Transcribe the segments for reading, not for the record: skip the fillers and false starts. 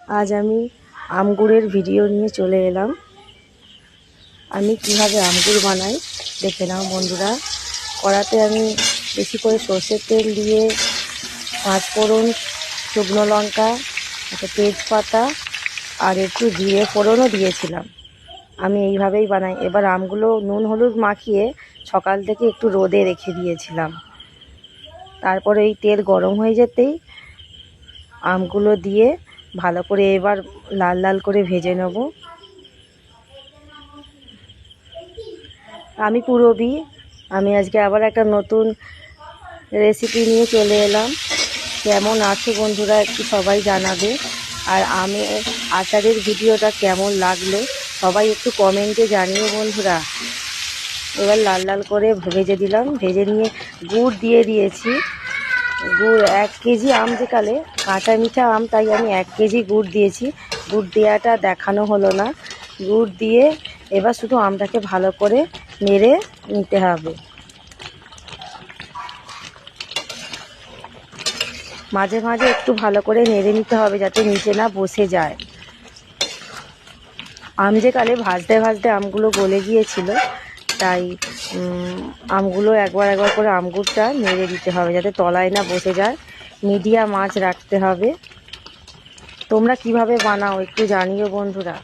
আজ আমি আমগুড়ের ভিডিও নিয়ে চলে এলাম। আমি কিভাবে আমগুড় বানাই দেখে নাও বন্ধুরা। কড়াতে আমি বেশি করে সর্ষের তেল দিয়ে 5 ফোড়ন, শুকনো লঙ্কা, একটা তেজপাতা আর একটু জিরে ফোড়নও দিয়েছিলাম। আমি এইভাবেই বানাই। এবার আমগুলো নুন হলুদ মাখিয়ে সকাল থেকে একটু রোদে রেখে দিয়েছিলাম। তারপরে এই তেল গরম হয়ে যেতেই আমগুলো দিয়ে ভালো করে এবার লাল লাল করে ভেজে নেব। আমি পূরবী। আমি আজকে আবার একটা নতুন রেসিপি নিয়ে চলে এলাম। কেমন আছো বন্ধুরা একটু সবাই জানাবে। আর আমি আচারের ভিডিওটা কেমন লাগলো সবাই একটু কমেন্টে জানিও বন্ধুরা। এবার লাল লাল করে ভেজে দিলাম। ভেজে নিয়ে গুড় দিয়ে দিয়েছি। গুড় 1 কেজি আম যেকালে কাঁচা মিঠা আম, তাই আমি 1 কেজি গুড় দিয়েছি। গুড় দেওয়াটা দেখানো হলো না। গুড় দিয়ে এবার শুধু আমটাকে ভালো করে নেড়ে নিতে হবে। মাঝে মাঝে একটু ভালো করে নেড়ে নিতে হবে যাতে নিচে না বসে যায়। আম যেকালে ভাজতে ভাজতে আমগুলো গলে গিয়েছিল, তাই আমগুলো একবার একবার করে আমগুড়টা নেড়ে দিতে হবে যাতে তলায় না বসে যায়। মিডিয়াম আঁচ রাখতে হবে। তোমরা কিভাবে বানাও একটু জানিও বন্ধুরা।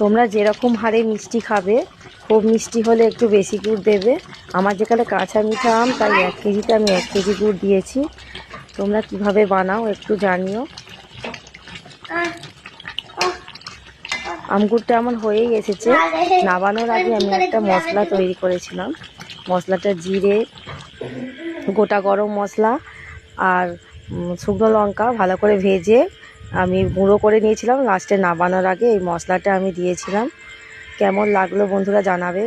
তোমরা যেরকম হারে মিষ্টি খাবে, খুব মিষ্টি হলে একটু বেশি গুড় দেবে। আমার যেখানে কাঁচা মিঠা আম, তাই 1 কেজিতে আমি 1 কেজি গুড় দিয়েছি। তোমরা কিভাবে বানাও একটু জানিও। আমগুড়টা আমার হয়েই এসেছে। নামানোর আগে আমি একটা মশলা তৈরি করেছিলাম। মশলাটা জিরে, গোটা গরম মশলা আর শুকনো লঙ্কা ভালো করে ভেজে আমি গুঁড়ো করে নিয়েছিলাম। লাস্টে নামানোর আগে এই মশলাটা আমি দিয়েছিলাম। কেমন লাগলো বন্ধুরা জানাবে।